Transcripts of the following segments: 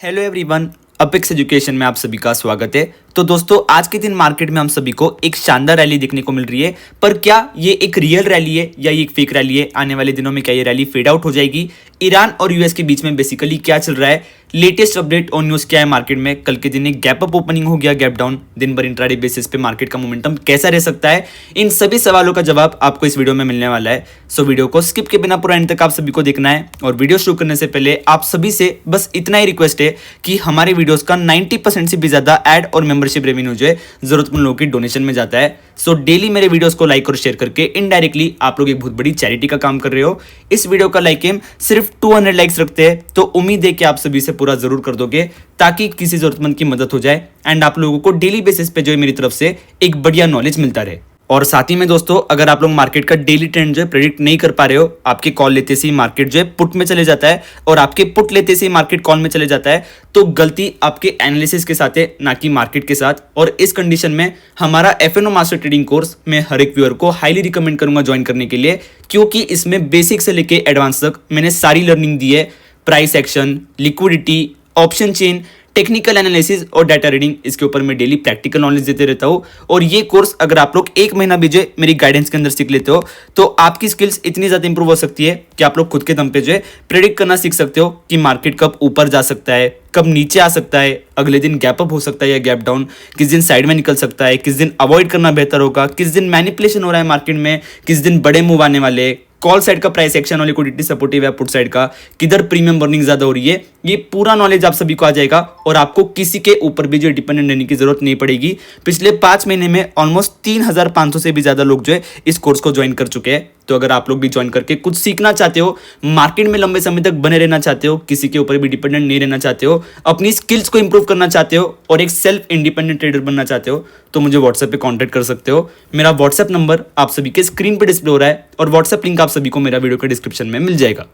Hello everyone, apex education में आप सभी का स्वागत है। तो दोस्तों, आज के दिन मार्केट में हम सभी को एक शानदार रैली देखने को मिल रही है। पर क्या ये एक रियल रैली है या ये एक फेक रैली है? आने वाले दिनों में क्या ये रैली फेड आउट हो जाएगी? ईरान और यूएस के बीच में बेसिकली क्या चल रहा है? लेटेस्ट अपडेट और न्यूज़ क्या है मार्केट में? कल के दिन एक गैप अप ओपनिंग हो गया, गैप डाउन, दिन भर इंट्राडे बेसिस पे मार्केट का मोमेंटम कैसा रह सकता है? इन सभी सवालों का जवाब आपको इस वीडियो में मिलने वाला है। सो वीडियो को स्किप के बिना पूरा एंड तक आप सभी को देखना है। और वीडियो शुरू करने से पहले आप सभी से बस इतना ही रिक्वेस्ट है कि हमारे वीडियोस का 90% से भी ज्यादा एड और मेंबरशिप रेवेन्यू जो है जरूरतमंद लोगों की डोनेशन में जाता है। सो डेली मेरे वीडियोस को लाइक और शेयर करके इनडायरेक्टली आप लोग एक बहुत बड़ी चैरिटी का काम कर रहे हो। इस वीडियो का लाइक एम सिर्फ 200 लाइक्स रखते हैं, तो उम्मीद है कि आप सभी से पूरा जरूर कर दोगे ताकि किसी जरूरतमंद की मदद हो जाए एंड आप लोगों को डेली बेसिस पे जो है मेरी तरफ से एक बढ़िया नॉलेज मिलता रहे। और साथ ही में दोस्तों, अगर आप लोग मार्केट का डेली ट्रेंड जो है प्रेडिक्ट नहीं कर पा रहे हो, आपके कॉल लेते से ही मार्केट जो है पुट में चले जाता है और आपके पुट लेते से ही मार्केट कॉल में चले जाता है, तो गलती आपके एनालिसिस के साथ है, ना कि मार्केट के साथ। और इस कंडीशन में हमारा एफएनओ मास्टर ट्रेडिंग कोर्स मैं हर एक व्यूअर को हाईली रिकमेंड करूंगा ज्वाइन करने के लिए, क्योंकि इसमें बेसिक से लेके एडवांस तक मैंने सारी लर्निंग दी है। Price action, liquidity, option chain, technical analysis और डाटा रीडिंग, इसके ऊपर मैं डेली प्रैक्टिकल नॉलेज देते रहता हूँ। और ये कोर्स अगर आप लोग एक महीना भी जो है मेरी गाइडेंस के अंदर सीख लेते हो, तो आपकी स्किल्स इतनी ज्यादा इंप्रूव हो सकती है कि आप लोग खुद के दम पे जो है प्रेडिक्ट करना सीख सकते हो कि मार्केट कब ऊपर जा सकता है, कब नीचे आ सकता है, अगले दिन गैप अप हो सकता है या गैप डाउन, किस दिन साइड में निकल सकता है, किस दिन अवॉइड करना बेहतर होगा, किस दिन मैनिपुलेशन हो रहा है मार्केट में, किस दिन बड़े मूव आने वाले, कॉल साइड का प्राइस एक्शन और लिक्विडिटी सपोर्टिव है, पुट साइड का किधर प्रीमियम बर्निंग ज्यादा हो रही है। ये पूरा नॉलेज आप सभी को आ जाएगा और आपको किसी के ऊपर भी जो डिपेंडेंट रहने की जरूरत नहीं पड़ेगी। पिछले 5 महीने में ऑलमोस्ट 3500 से भी ज्यादा लोग जो है इस कोर्स को ज्वाइन कर चुके हैं। तो अगर आप लोग भी ज्वाइन करके कुछ सीखना चाहते हो, मार्केट में लंबे समय तक बने रहना चाहते हो, किसी के ऊपर भी डिपेंडेंट नहीं रहना चाहते हो, अपनी स्किल्स को इंप्रूव करना चाहते हो और एक सेल्फ इंडिपेंडेंट ट्रेडर बनना चाहते हो, तो मुझे व्हाट्सएप पे कांटेक्ट कर सकते हो। मेरा व्हाट्सएप नंबर आप सभी के स्क्रीन पे डिस्प्ले हो रहा है और व्हाट्सएप लिंक आप सभी को मेरा वीडियो के डिस्क्रिप्शन में मिल जाएगा।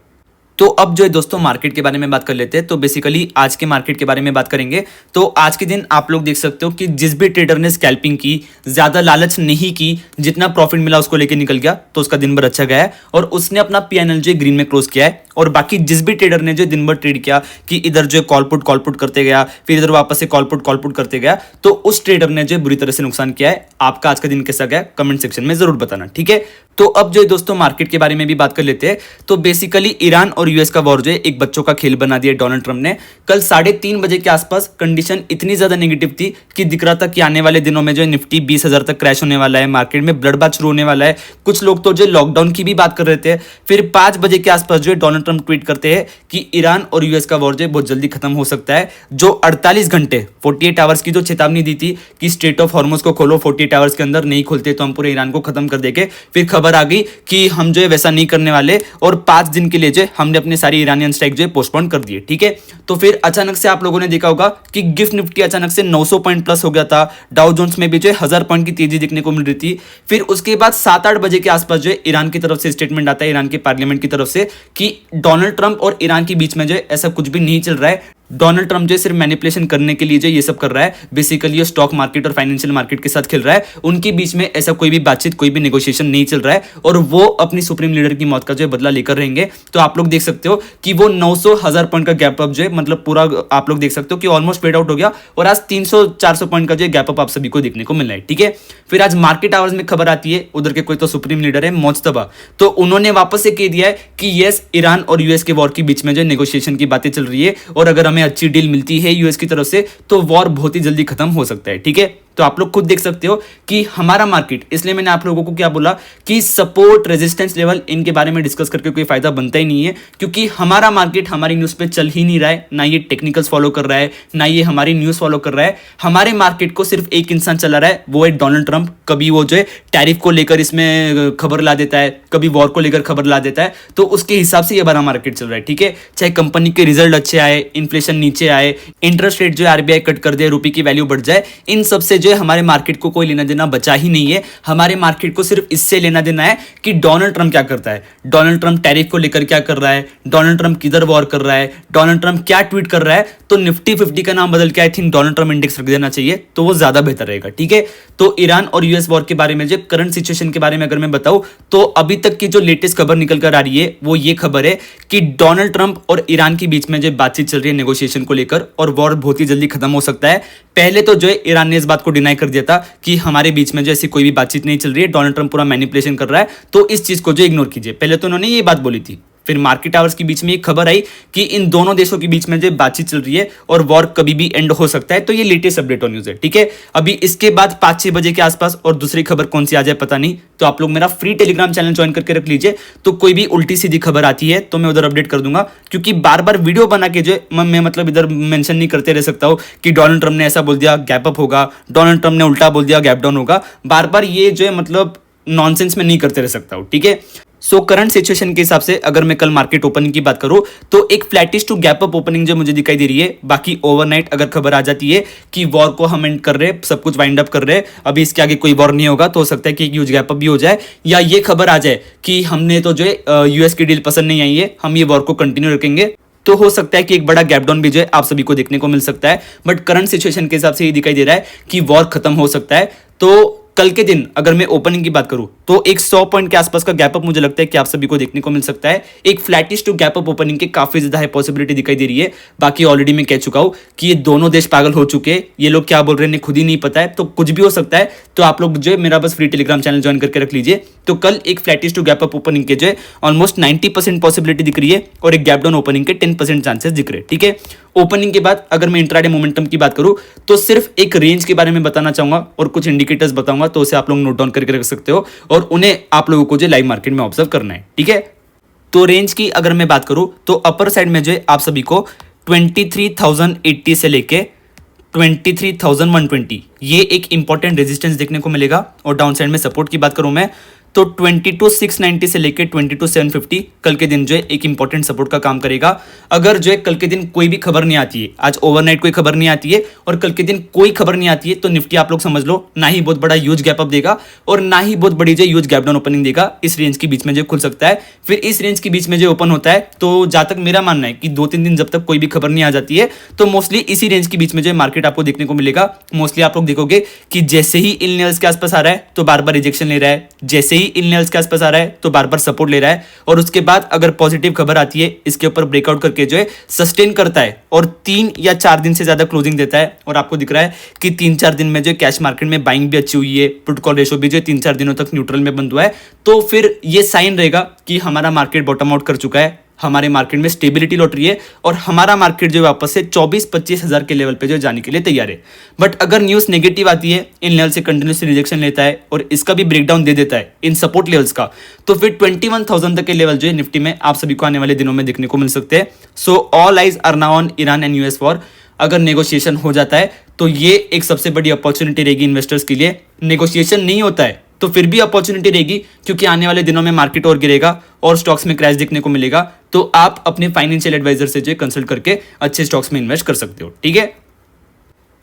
तो अब जो है दोस्तों, मार्केट के बारे में बात कर लेते हैं। तो बेसिकली आज के मार्केट के बारे में बात करेंगे। तो आज के दिन आप लोग देख सकते हो कि जिस भी ट्रेडर ने स्कैल्पिंग की, ज्यादा लालच नहीं की, जितना प्रॉफिट मिला उसको लेके निकल गया, तो उसका दिन भर अच्छा गया है और उसने अपना पीएनएल जो ग्रीन में क्लोज किया है। और बाकी जिस भी ट्रेडर ने जो दिन भर ट्रेड किया कि इधर जो कॉल पुट करते गया, फिर इधर वापस से कॉल पुट करते गया, तो उस ट्रेडर ने जो बुरी तरह से नुकसान किया है। आपका आज का दिन कैसा गया कमेंट सेक्शन में जरूर बताना, ठीक है। तो अब जो है दोस्तों, मार्केट के बारे में भी बात कर लेते हैं। तो बेसिकली ईरान और यूएस का वॉर जो है एक बच्चों का खेल बना दिया डोनाल्ड ट्रंप ने। कल 3:30 बजे के आसपास कंडीशन इतनी ज्यादा नेगेटिव थी कि दिख रहा था कि आने वाले दिनों में जो निफ्टी 20,000 तक क्रैश होने वाला है, मार्केट में ब्लड बाथ शुरू होने वाला है। कुछ लोग तो जो लॉकडाउन की भी बात कर रहे थे। फिर 5 बजे के आसपास जो है डोनाल्ड ट्रंप ट्वीट करते हैं कि ईरान और यूएस का वॉर जो है बहुत जल्दी खत्म हो सकता है। जो 48 घंटे 48 आवर्स की जो चेतावनी दी थी कि स्ट्रेट ऑफ हॉर्मुज को खोलो, 48 आवर्स के अंदर नहीं खोलते तो हम पूरे ईरान को खत्म कर देंगे। फिर खबर आ गई कि हम जो है वैसा नहीं करने वाले और 5 दिन के लिए जो हमने अपने सारी ईरानियन स्ट्राइक जो है पोस्टपोन कर दिए, ठीक है। तो फिर अचानक से आप लोगों ने देखा होगा कि गिफ्ट निफ्टी अचानक से 900 पॉइंट प्लस हो गया था। डाउ जोन्स में भी जो है 1000 पॉइंट की तेजी देखने को मिल रही थी। फिर उसके बाद 7-8 बजे के आसपास जो है ईरान की तरफ से स्टेटमेंट आता है, ईरान के पार्लियामेंट की तरफ से, कि डोनाल्ड ट्रंप और ईरान के बीच में जो है ऐसा कुछ भी नहीं चल रहा है। डोनाल्ड ट्रंप जो सिर्फ मैनिपुलेशन करने के लिए जो ये सब कर रहा है, बेसिकली ये स्टॉक मार्केट और फाइनेंशियल मार्केट के साथ खेल रहा है। उनके बीच में ऐसा कोई भी बातचीत, कोई भी नेगोशिएशन नहीं चल रहा है और वो अपनी सुप्रीम लीडर की मौत का जो बदला लेकर रहेंगे। तो आप लोग देख सकते हो कि वो 900-1000 पॉइंट का गैप अप जो है, मतलब पूरा आप लोग देख सकते हो कि ऑलमोस्ट फेड आउट हो गया और आज 300-400 पॉइंट का जो गैप अप आप सभी को देखने को मिल रहा है, ठीक है। फिर आज मार्केट आवर्स में खबर आती है, उधर के कोई तो सुप्रीम लीडर है मोज्तबा, तो उन्होंने वापस से कह दिया है कि यस, ईरान और यूएस के वॉर के बीच में जो नेगोशिएशन की बातें चल रही है और अगर हमें अच्छी डील मिलती है यूएस की तरफ से तो वॉर बहुत ही जल्दी खत्म हो सकता है, ठीक है। तो आप लोग खुद देख सकते हो कि हमारा मार्केट, इसलिए मैंने आप लोगों को क्या बोला कि सपोर्ट, रेजिस्टेंस लेवल, इनके बारे में डिस्कस करके कोई फायदा बनता ही नहीं है, क्योंकि हमारा मार्केट हमारी न्यूज़ पे चल ही नहीं रहा है। ना ये टेक्निकल्स फॉलो कर रहा है, ना ये हमारी न्यूज़ फॉलो कर रहा है। हमारे मार्केट को सिर्फ एक इंसान चला रहा है, वो है डोनाल्ड ट्रंप। कभी वो जो है टैरिफ को लेकर इसमें खबर ला देता है, कभी वॉर को लेकर खबर ला देता है, तो उसके हिसाब से ये बड़ा मार्केट चल रहा है, ठीक है। चाहे कंपनी के रिजल्ट अच्छे आए, इन्फ्लेशन नीचे आए, इंटरेस्ट रेट जो आरबीआई कट कर दे, रुपये की वैल्यू बढ़ जाए, इन सबसे जो है हमारे मार्केट को कोई लेना देना बचा ही नहीं है। हमारे मार्केट को सिर्फ इससे लेना देना है कि डोनाल्ड ट्रंप क्या करता है, डोनाल्ड ट्रंप टैरिफ को लेकर क्या कर रहा है, डोनाल्ड ट्रंप किधर वॉर कर रहा है, डोनाल्ड ट्रंप क्या ट्वीट कर रहा है। तो निफ्टी 50 का नाम बदल के I think Donald Trump index रख देना चाहिए, तो वो ज्यादा बेहतर रहेगा। ठीक है, तो ईरान और यूएस वॉर के बारे में, जो करंट सिचुएशन के बारे में अगर मैं बताऊं, तो अभी तक की जो लेटेस्ट खबर निकल कर आ रही है वो ये खबर है कि डोनाल्ड ट्रंप और ईरान के बीच में जो बातचीत चल रही है नेगोशिएशन को लेकर, और वॉर बहुत ही जल्दी खत्म हो सकता है। पहले तो जो है ईरान ने इस बात को डिनाई कर दिया था कि हमारे बीच में जो ऐसी कोई भी बातचीत नहीं चल रही है, डोनाल्ड ट्रंप पूरा मैनिपुलेशन कर रहा है, तो इस चीज को जो इग्नोर कीजिए। पहले तो उन्होंने ये बात बोली थी, फिर मार्केट आवर्स के बीच में एक खबर आई कि इन दोनों देशों के बीच में जो बातचीत चल रही है और वॉर कभी भी एंड हो सकता है। तो ये लेटेस्ट अपडेट ऑन न्यूज है। ठीक है, अभी इसके बाद 5-6 बजे के आसपास और दूसरी खबर कौन सी आ जाए पता नहीं, तो आप लोग मेरा फ्री टेलीग्राम चैनल ज्वाइन करके रख लीजिए। तो कोई भी उल्टी सीधी खबर आती है तो मैं उधर अपडेट कर दूंगा, क्योंकि बार बार वीडियो बना के जो मैं मतलब इधर मेंशन नहीं करते रह सकता हूं कि डोनाल्ड ट्रंप ने ऐसा बोल दिया गैप अप होगा, डोनाल्ड ट्रंप ने उल्टा बोल दिया गैप डाउन होगा। बार बार ये जो है मतलब नॉनसेंस में नहीं करते रह सकता हूं। ठीक है, सो करंट सिचुएशन के हिसाब से अगर मैं कल मार्केट ओपनिंग की बात करूं तो एक flattish to gap up opening जो मुझे दिखाई दे रही है। बाकी ओवरनाइट अगर खबर आ जाती है कि वॉर को हम एंड कर रहे, सब कुछ वाइंड अप कर रहे, अभी इसके आगे कोई वॉर नहीं होगा, तो हो सकता है कि एक ह्यूज गैप अप भी हो जाए, या ये खबर आ जाए कि हमने तो जो है यूएस की डील पसंद नहीं आई है, हम ये वॉर को कंटिन्यू रखेंगे, तो हो सकता है कि एक बड़ा गैप डाउन भी जो है आप सभी को देखने को मिल सकता है। बट करंट सिचुएशन के हिसाब से ये दिखाई दे रहा है कि वॉर खत्म हो सकता है। तो कल के दिन अगर मैं ओपनिंग की बात करूं तो एक 100 पॉइंट के आसपास का गैप अप मुझे लगता है कि आप सभी को देखने को मिल सकता है। एक flattish to gap up opening के काफी ज्यादा है पॉसिबिलिटी दिखाई दे रही है। बाकी ऑलरेडी मैं कह चुका हूं कि ये दोनों देश पागल हो चुके हैं, ये लोग क्या बोल रहे हैं खुद ही नहीं पता है, तो कुछ भी हो सकता है। तो आप लोग जो है मेरा बस फ्री टेलीग्राम चैनल ज्वाइन करके रख लीजिए। तो कल एक flattish to gap up opening के जो है ऑलमोस्ट 90% पॉसिबिलिटी दिख रही है, और एक गैप डाउन ओपनिंग के 10% चांसेस दिख रहे हैं। ठीक है, ओपनिंग के बाद अगर मैं इंट्राडे मोमेंटम की बात करूं तो सिर्फ एक रेंज के बारे में बताना चाहूंगा और कुछ इंडिकेटर्स बताऊंगा, तो उसे आप लोग नोट डाउन करके रख सकते हो, और उन्हें आप लोगों को जो लाइव मार्केट में ऑब्जर्व करना है। ठीक है, तो रेंज की अगर मैं बात करूं तो अपर साइड में जो है आप सभी को 23,080 से लेके 23,120 ये एक इंपॉर्टेंट रेजिस्टेंस देखने को मिलेगा, और डाउन साइड में सपोर्ट की बात करूं मैं तो 22,690 से लेकर 22,750 कल के दिन जो है एक इंपॉर्टेंट सपोर्ट का काम करेगा। अगर जो है कल के दिन कोई भी खबर नहीं आती है, आज ओवरनाइट कोई खबर नहीं आती है और कल के दिन कोई खबर नहीं आती है, तो निफ्टी आप लोग समझ लो ना ही बहुत बड़ा ह्यूज गैप अप देगा और ना ही बहुत बड़ी जो ह्यूज गैप डाउन ओपनिंग देगा। इस रेंज के बीच में जो खुल सकता है, फिर इस रेंज के बीच में जो ओपन होता है, तो जहां तक मेरा मानना है कि 2-3 दिन जब तक कोई भी खबर नहीं आ जाती है तो मोस्टली इसी रेंज के बीच में जो मार्केट आपको देखने को मिलेगा। मोस्टली आप लोग देखोगे कि जैसे ही इन लेवल्स के आसपास आ रहा है तो बार बार रिजेक्शन ले रहा है, जैसे ही इन के आसपास आ रहा है तो बार बार सपोर्ट ले रहा है, और उसके बाद अगर पॉजिटिव खबर आती है इसके ऊपर ब्रेकआउट करके जो है सस्टेन करता है और 3 या 4 दिन से ज्यादा क्लोजिंग देता है। और आपको दिख रहा है कि 3-4 दिन में जो कैश मार्केट में बाइंग भी अच्छी हुई है, पुट कॉल रेशो भी जो 3-4 दिनों तक न्यूट्रल में बंद हुआ है, तो फिर ये साइन रहेगा कि हमारा मार्केट बॉटम आउट कर चुका है, हमारे मार्केट में स्टेबिलिटी लौट रही है और हमारा मार्केट जो वापस से 24-25 हजार के लेवल पे जो जाने के लिए तैयार है। बट अगर न्यूज़ नेगेटिव आती है, इन लेवल से कंटिन्यूसली रिजेक्शन लेता है और इसका भी ब्रेकडाउन दे देता है इन सपोर्ट लेवल्स का, तो फिर 21,000 तक के लेवल जो है निफ्टी में आप सभी को आने वाले दिनों में देखने को मिल सकते हैं। So all eyes are now on Iran and US war. अगर नेगोशिएशन हो जाता है तो ये एक सबसे बड़ी अपॉर्चुनिटी रहेगी इन्वेस्टर्स के लिए। नेगोशिएशन नहीं होता है तो फिर भी अपॉर्चुनिटी रहेगी, क्योंकि आने वाले दिनों में मार्केट और गिरेगा और स्टॉक्स में क्रैश देखने को मिलेगा। तो आप अपने फाइनेंशियल एडवाइजर से जो कंसल्ट करके अच्छे स्टॉक्स में इन्वेस्ट कर सकते हो। ठीक है,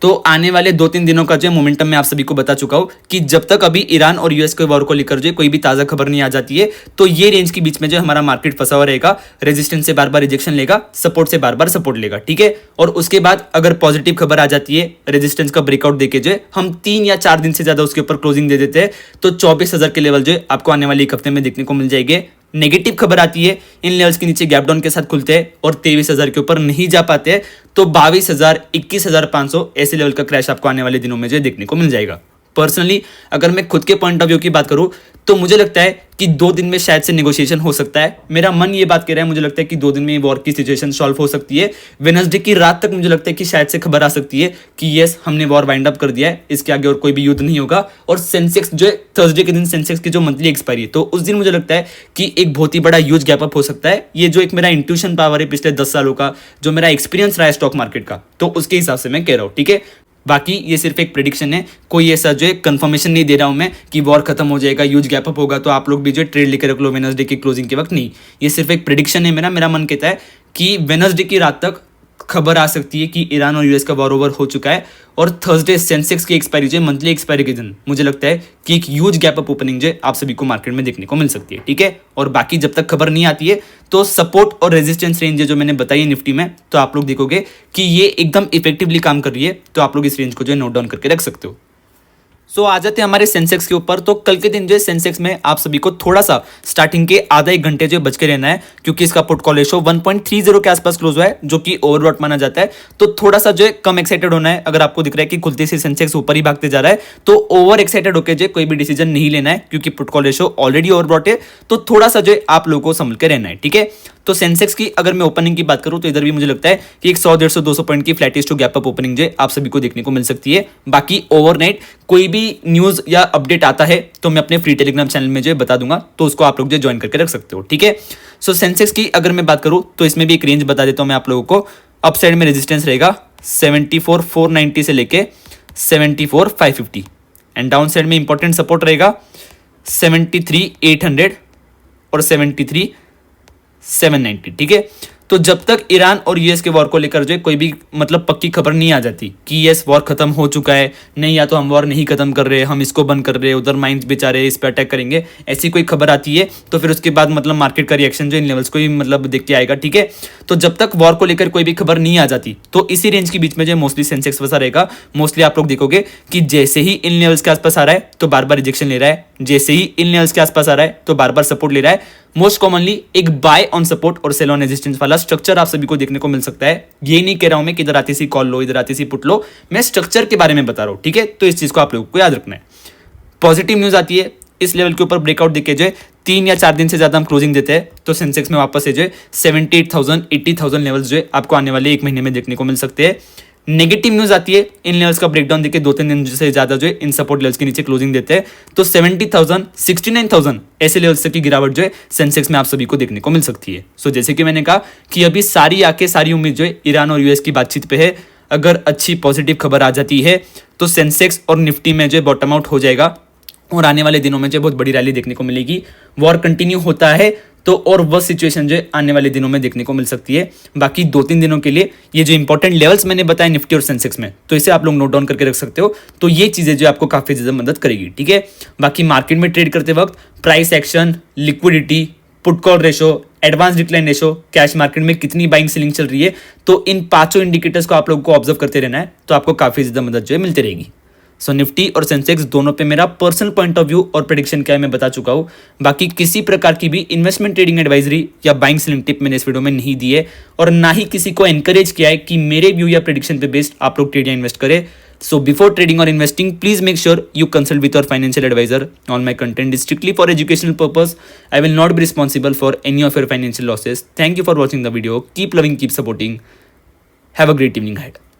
तो आने वाले 2-3 दिनों का जो मोमेंटम मैं आप सभी को बता चुका हूं कि जब तक अभी ईरान और यूएस के वॉर को लेकर जो कोई भी ताजा खबर नहीं आ जाती है, तो ये रेंज के बीच में जो हमारा मार्केट फंसा हुआ रहेगा। रेजिस्टेंस से बार बार रिजेक्शन लेगा, सपोर्ट से बार बार सपोर्ट लेगा। ठीक है, और उसके बाद अगर पॉजिटिव खबर आ जाती है, रेजिस्टेंस का ब्रेकआउट देके जो हम 3 या 4 दिन से ज्यादा उसके ऊपर क्लोजिंग दे देते हैं, तो 24,000 के लेवल जो आपको आने वाले एक हफ्ते में देखने को मिल जाएंगे। नेगेटिव खबर आती है, इन लेवल्स के नीचे गैप डाउन के साथ खुलते हैं और 23,000 के ऊपर नहीं जा पाते, तो 22,000, 21,500 ऐसे लेवल का क्रैश आपको आने वाले दिनों में जो देखने को मिल जाएगा। पर्सनली अगर मैं खुद के पॉइंट ऑफ व्यू की बात करूं तो मुझे लगता है कि 2 दिन में शायद से नेगोशिएशन हो सकता है। मेरा मन ये बात कह रहा है, मुझे लगता है कि 2 दिन में वॉर की सिचुएशन सॉल्व हो सकती है। वेडनेसडे की रात तक मुझे लगता है कि शायद से खबर आ सकती है कि यस हमने वॉर वाइंड अप कर दिया है, इसके आगे और कोई भी युद्ध नहीं होगा। और सेंसेक्स जो है थर्सडे के दिन सेंसेक्स की जो मंथली एक्सपायरी है, तो उस दिन मुझे लगता है कि एक बहुत ही बड़ा ह्यूज गैप अप हो सकता है। ये जो एक मेरा इंट्यूशन पावर है पिछले 10 सालों का, जो मेरा एक्सपीरियंस रहा है स्टॉक मार्केट का, तो उसके हिसाब से मैं कह रहा हूँ। ठीक है, बाकी ये सिर्फ एक प्रेडिक्शन है, कोई ऐसा जो है कंफर्मेशन नहीं दे रहा हूं मैं कि वॉर खत्म हो जाएगा, ह्यूज गैप अप होगा तो आप लोग भी जो ट्रेड लेकर रख लो वेडनेसडे की क्लोजिंग के वक्त। नहीं, ये सिर्फ एक प्रेडिक्शन है मेरा मन कहता है कि वेडनेसडे की रात तक खबर आ सकती है कि ईरान और यूएस का वॉर ओवर हो चुका है और थर्सडे सेंसेक्स की एक्सपायरी जो है मंथली एक्सपायरी के दिन मुझे लगता है कि एक ह्यूज गैप अप ओपनिंग जो है आप सभी को मार्केट में देखने को मिल सकती है, ठीक है। और बाकी जब तक खबर नहीं आती है तो सपोर्ट और रेजिस्टेंस रेंज जो मैंने बताई है निफ्टी में, तो आप लोग देखोगे कि ये एकदम इफेक्टिवली काम कर रही है, तो आप लोग इस रेंज को जो है नोट डाउन करके रख सकते हो। सो आ जाते हैं हमारे सेंसेक्स के ऊपर। तो कल के दिन जो है सेंसेक्स में आप सभी को थोड़ा सा स्टार्टिंग के आधा एक घंटे जो है बच के रहना है, क्योंकि इसका पुट कॉल रेशो 1.30 के आसपास क्लोज हुआ है, जो कि ओवरबॉट माना जाता है। तो थोड़ा सा जो है कम एक्साइटेड होना है। अगर आपको दिख रहा है कि खुलते से सेंसेक्स ऊपर ही भागते जा रहा है तो ओवर एक्साइटेड होकर जो कोई भी डिसीजन नहीं लेना है, क्योंकि put call ratio already overbought है। तो थोड़ा सा जो है आप लोगों को संभल के रहना है, ठीक है। तो सेंसेक्स की अगर मैं ओपनिंग की बात करूं तो इधर भी मुझे लगता है कि एक 100, 150, 200 पॉइंट की flattish to gap up opening जो आप सभी को देखने को मिल सकती है। बाकी ओवरनाइट कोई भी न्यूज या अपडेट आता है तो मैं अपने फ्री टेलीग्राम चैनल में जो बता दूंगा, तो उसको आप लोग जो ज्वाइन करके रख सकते हो, ठीक है। सो सेंसेक्स की अगर मैं बात करूं तो इसमें भी एक रेंज बता देता हूं मैं आप लोगों को। अप साइड में रेजिस्टेंस रहेगा 74,490 से लेके 74,550 एंड डाउन साइड में इंपॉर्टेंट सपोर्ट रहेगा 73,800 और 73,790, ठीक है। तो जब तक ईरान और यूएस के वॉर को लेकर जो है कोई भी मतलब पक्की खबर नहीं आ जाती कि यस वॉर खत्म हो चुका है, नहीं या तो हम वॉर नहीं खत्म कर रहे, हम इसको बंद कर रहे, उधर माइंस बेचारे इस पर अटैक करेंगे, ऐसी कोई खबर आती है तो फिर उसके बाद मतलब मार्केट का रिएक्शन जो इन लेवल्स को ही मतलब देख के आएगा, ठीक है। तो जब तक वॉर को लेकर कोई भी खबर नहीं आ जाती तो इसी रेंज के बीच में जो मोस्टली सेंसेक्स फंसा रहेगा। मोस्टली आप लोग देखोगे कि जैसे ही इन लेवल्स के आसपास आ रहा है तो बार बार रिजेक्शन ले रहा है, जैसे ही इन लेवल्स के आसपास आ रहा है तो बार बार सपोर्ट ले रहा है। मोस्ट कॉमनली एक बाय ऑन सपोर्ट और सेल ऑन रेजिस्टेंस वाला स्ट्रक्चर आप सभी को देखने को मिल सकता है। ये नहीं कह रहा हूं मैं कि इधर आती सी कॉल लो, इधर आती सी पुट लो, मैं स्ट्रक्चर के बारे में बता रहा हूं, ठीक है। तो इस चीज को आप लोगों को याद रखना है। पॉजिटिव न्यूज आती है इस लेवल के ऊपर ब्रेकआउट दिखे जो 3 या 4 दिन से ज्यादा हम क्लोजिंग देते हैं तो सेंसेक्स में वापस से जो 78,000 80,000 लेवल्स जो आपको आने वाले एक महीने में देखने को मिल सकते हैं। नेगेटिव न्यूज आती है इन लेवल्स का ब्रेकडाउन देखिए 2-3 दिन से ज्यादा जो है इन सपोर्ट लेवल्स के नीचे क्लोजिंग देते हैं तो 70,000 69,000 ऐसे लेवल्स तक की गिरावट जो है सेंसेक्स में आप सभी को देखने को मिल सकती है। सो जैसे कि मैंने कहा कि अभी सारी उम्मीद जो है ईरान और यूएस की बातचीत पे है। अगर अच्छी पॉजिटिव खबर आ जाती है तो सेंसेक्स और निफ्टी में जो बॉटम आउट हो जाएगा और आने वाले दिनों में जो बहुत बड़ी रैली देखने को मिलेगी। वॉर कंटिन्यू होता है तो और वह सिचुएशन जो आने वाले दिनों में देखने को मिल सकती है। बाकी 2-3 दिनों के लिए ये जो इंपॉर्टेंट लेवल्स मैंने बताए निफ्टी और सेंसेक्स में, तो इसे आप लोग नोट डाउन करके रख सकते हो। तो ये चीजें जो आपको काफी ज्यादा मदद करेगी, ठीक है। बाकी मार्केट में ट्रेड करते वक्त price action, liquidity, put call ratio, advance decline ratio, cash market में कितनी बाइंग सेलिंग चल रही है, तो इन 5 इंडिकेटर्स को आप लोगों को ऑब्जर्व करते रहना है, तो आपको काफी ज्यादा मदद जो है मिलती रहेगी। सो निफ्टी और सेंसेक्स दोनों पे मेरा पर्सनल पॉइंट ऑफ व्यू और प्रेडिक्शन क्या है मैं बता चुका हूं। बाकी किसी प्रकार की भी इन्वेस्टमेंट ट्रेडिंग एडवाइजरी या बाइंग सेलिंग टिप मैंने इस वीडियो में नहीं दी है और ना ही किसी को एनकरेज किया है कि मेरे व्यू या प्रेडिक्शन पे बेस्ड आप लोग ट्रेड या इन्वेस्ट करें। So before trading or investing, please make sure you consult with your financial advisor. All my content is strictly for educational purpose. I will not be responsible for any of your financial losses. Thank you for watching the video. Keep loving, keep supporting. Have a great evening ahead.